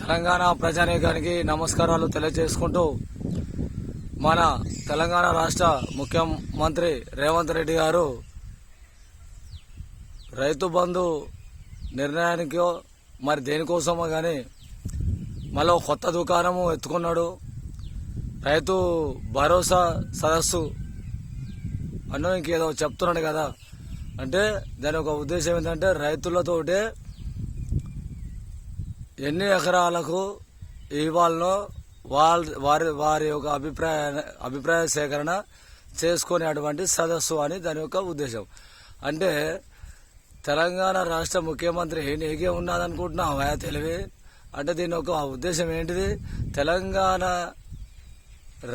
తెలంగాణ ప్రజానీకానికి నమస్కారాలు తెలియజేసుకుంటూ మన తెలంగాణ రాష్ట్ర ముఖ్యమంత్రి రేవంత్ రెడ్డి గారు రైతు బంధు నిర్ణయానికో మరి దేనికోసమో కానీ మళ్ళీ కొత్త దుకాణము ఎత్తుకున్నాడు. రైతు భరోసా సదస్సు అన్నో ఇంకేదో చెప్తున్నాడు కదా. అంటే దాని ఒక ఉద్దేశం ఏంటంటే రైతులతోటే ఎన్ని ఎకరాలకు ఇవ్వాలనో వారి యొక్క అభిప్రాయ సేకరణ చేసుకునేటువంటి సదస్సు అని దాని యొక్క ఉద్దేశం. అంటే తెలంగాణ రాష్ట్ర ముఖ్యమంత్రి నీకే ఉన్నదనుకుంటున్నావా తెలివి? అంటే దీని యొక్క ఉద్దేశం ఏంటిది? తెలంగాణ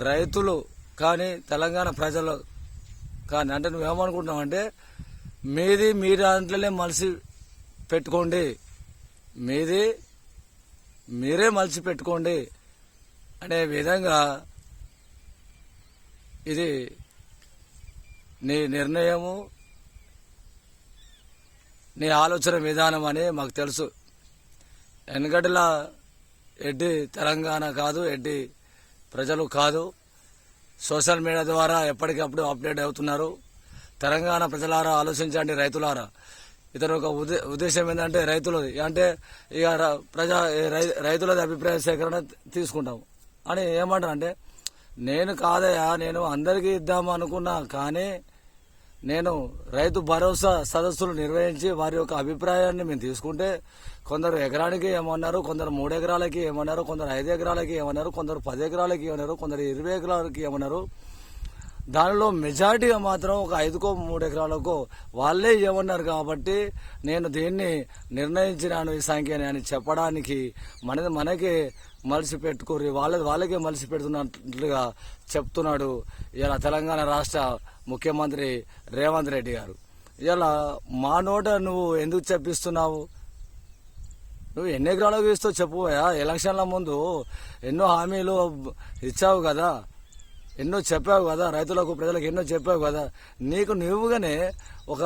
రైతులు కానీ తెలంగాణ ప్రజలు కానీ అంటే నువ్వేమనుకుంటున్నావు అంటే మీది మీ దాంట్లోనే మలిసి పెట్టుకోండి, మీది మీరే మలిసి పెట్టుకోండి అనే విధంగా ఇది నీ నిర్ణయము, నీ ఆలోచన విధానం అని మాకు తెలుసు. వెనకటిలా ఎడ్డి తెలంగాణ కాదు, ఎడ్డి ప్రజలు కాదు. సోషల్ మీడియా ద్వారా ఎప్పటికప్పుడు అప్డేట్ అవుతున్నారు. తెలంగాణ ప్రజలారా ఆలోచించండి, రైతులారా. ఇతను ఒక ఉద్దేశం ఏంటంటే రైతులది అంటే ఇక రైతులది అభిప్రాయ సేకరణ తీసుకుంటాం అని ఏమంటారు అంటే నేను కాదయా, నేను అందరికీ ఇద్దాము అనుకున్నా, కానీ నేను రైతు భరోసా సదస్సులు నిర్వహించి వారి యొక్క అభిప్రాయాన్ని మేము తీసుకుంటే కొందరు ఎకరానికి ఏమన్నారు, కొందరు 3 ఎకరాలకి ఏమన్నారు, కొందరు 5 ఎకరాలకి ఏమన్నారు, కొందరు 10 ఎకరాలకి ఏమన్నారు, కొందరు 20 ఎకరాలకి ఏమన్నారు. దానిలో మెజారిటీగా మాత్రం ఒక 5కో 3 ఎకరాలకో వాళ్ళే ఇవ్వమన్నారు. కాబట్టి నేను దీన్ని నిర్ణయించినాను ఈ సంఖ్యని అని చెప్పడానికి మనకే మలిసి పెట్టుకోరి వాళ్ళకే మలిసి పెడుతున్నట్లుగా చెప్తున్నాడు ఇలా తెలంగాణ రాష్ట్ర ముఖ్యమంత్రి రేవంత్ రెడ్డి గారు. ఇలా మా నోట నువ్వు ఎందుకు చెప్పిస్తున్నావు? నువ్వు ఎన్ని ఎకరాలకు ఇస్తావు చెప్పుయా. ఎలక్షన్ల ముందు ఎన్నో హామీలు ఇచ్చావు కదా, ఎన్నో చెప్పావు కదా, రైతులకు ప్రజలకు ఎన్నో చెప్పావు కదా. నీకు నువ్వుగానే ఒక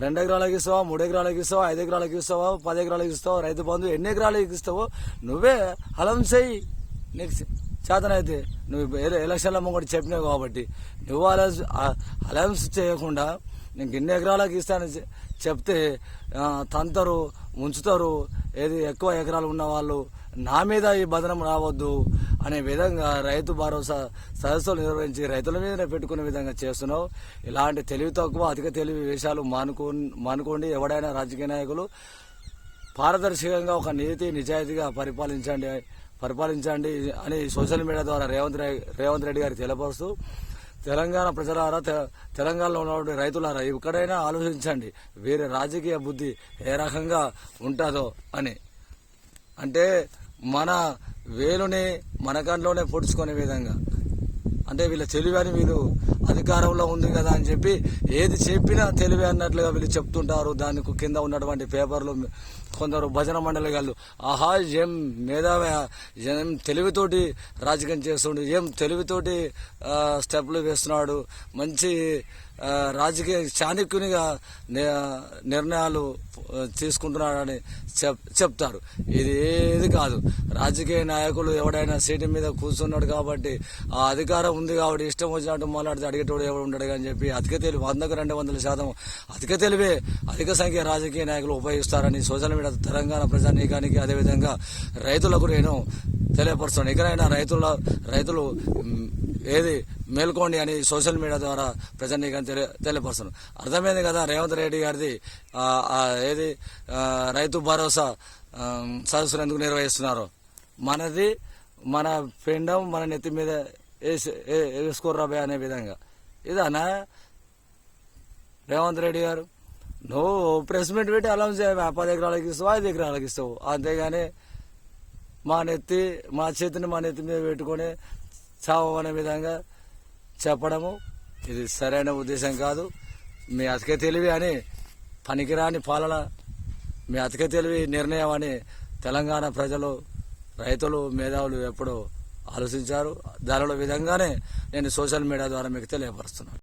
2 ఎకరాలకు ఇస్తావా, 3 ఎకరాలకు ఇస్తావా, 5 ఎకరాలకు ఇస్తావా, 10 ఎకరాలకు ఇస్తావా, రైతు బంధు ఎన్ని ఎకరాలకు ఇస్తావో నువ్వే అనౌన్స్ చెయ్యి. నీకు చేతనైతే నువ్వు ఎలక్షన్ల ముంగటి చెప్పినావు కాబట్టి నువ్వు అనౌన్స్ చేయకుండా నీకు ఎన్ని ఎకరాలకు ఇస్తానని చెప్తే తంతరు ఉంచుతారు. ఏది ఎక్కువ ఎకరాలు ఉన్న వాళ్ళు నా మీద ఈ బదనం రావద్దు అనే విధంగా రైతు భరోసా సదస్సులు నిర్వహించి రైతుల మీదనే పెట్టుకునే విధంగా చేస్తున్నావు. ఇలాంటి తెలివి తక్కువ అధిక తెలివి వేషాలు మానుకోండి. ఎవడైనా రాజకీయ నాయకులు పారదర్శకంగా ఒక నీతి నిజాయితీగా పరిపాలించండి అని సోషల్ మీడియా ద్వారా రేవంత్ రెడ్డి గారికి తెలియపరుస్తూ తెలంగాణ ప్రజలారా, తెలంగాణలో ఉన్న రైతులారా ఇక్కడైనా ఆలోచించండి వేరే రాజకీయ బుద్ధి ఏ రకంగా ఉంటుందో అని. అంటే మన వేలుని మన కంట్లోనే పొడుచుకునే విధంగా అంటే వీళ్ళ తెలివి అని వీళ్ళు అధికారంలో ఉంది కదా అని చెప్పి ఏది చెప్పినా తెలివి అన్నట్లుగా వీళ్ళు చెప్తుంటారు. దానికి కింద ఉన్నటువంటి పేపర్లు కొందరు భజన మండలి గారు ఆహా ఏం మేధావి, ఏం తెలివితోటి రాజకీయం చేస్తుండు, ఏం తెలివితోటి స్టెప్లు వేస్తున్నాడు, మంచి రాజకీయ చాణక్యునిగా నిర్ణయాలు తీసుకుంటున్నాడని చెప్తారు. ఇది ఏది కాదు. రాజకీయ నాయకులు ఎవడైనా సీటు మీద కూర్చున్నాడు కాబట్టి ఆ అధికారం ఉంది కాబట్టి ఇష్టం వచ్చినట్టు మాట్లాడితే అడిగేటోడు ఎవడు ఉండడు అని చెప్పి అధిక తెలివి 100కు 200% అధిక తెలివే అధిక సంఖ్య రాజకీయ నాయకులు ఉపయోగిస్తారని సోషల్ మీడియా తెలంగాణ ప్రజానీకానికి అదేవిధంగా రైతులకు నేను తెలియపరుస్తున్నాను. ఎక్కడైనా రైతులు ఏది మేల్కోండి అని సోషల్ మీడియా ద్వారా ప్రజానీకాన్ని తెలియపరుస్తున్నాను. అర్థమైంది కదా రేవంత్ రెడ్డి గారిది ఏది రైతు భరోసా సదస్సులు ఎందుకు నిర్వహిస్తున్నారు. మనది మన పిండం మన నెత్తి మీద వేసుకోర్రాబే అనే విధంగా ఇదానా రేవంత్ రెడ్డి గారు? నువ్వు ప్రెస్ మీట్ పెట్టి అలా 10 ఎకరాలకు ఇస్తావు, 5 ఎకరాలకు ఇస్తావు, అంతేగాని మా చేతిని మా నెత్తి మీద పెట్టుకొని చావమనే విధంగా చెప్పడము ఇది సరైన ఉద్దేశం కాదు. మీ అతిక తెలివి అని పనికిరాని పాలన, మీ అతిక తెలివి నిర్ణయం అని తెలంగాణ ప్రజలు రైతులు మేధావులు ఎప్పుడూ ఆలోచించారు. దానిలో విధంగానే నేను సోషల్ మీడియా ద్వారా మీకు తెలియపరుస్తున్నాను.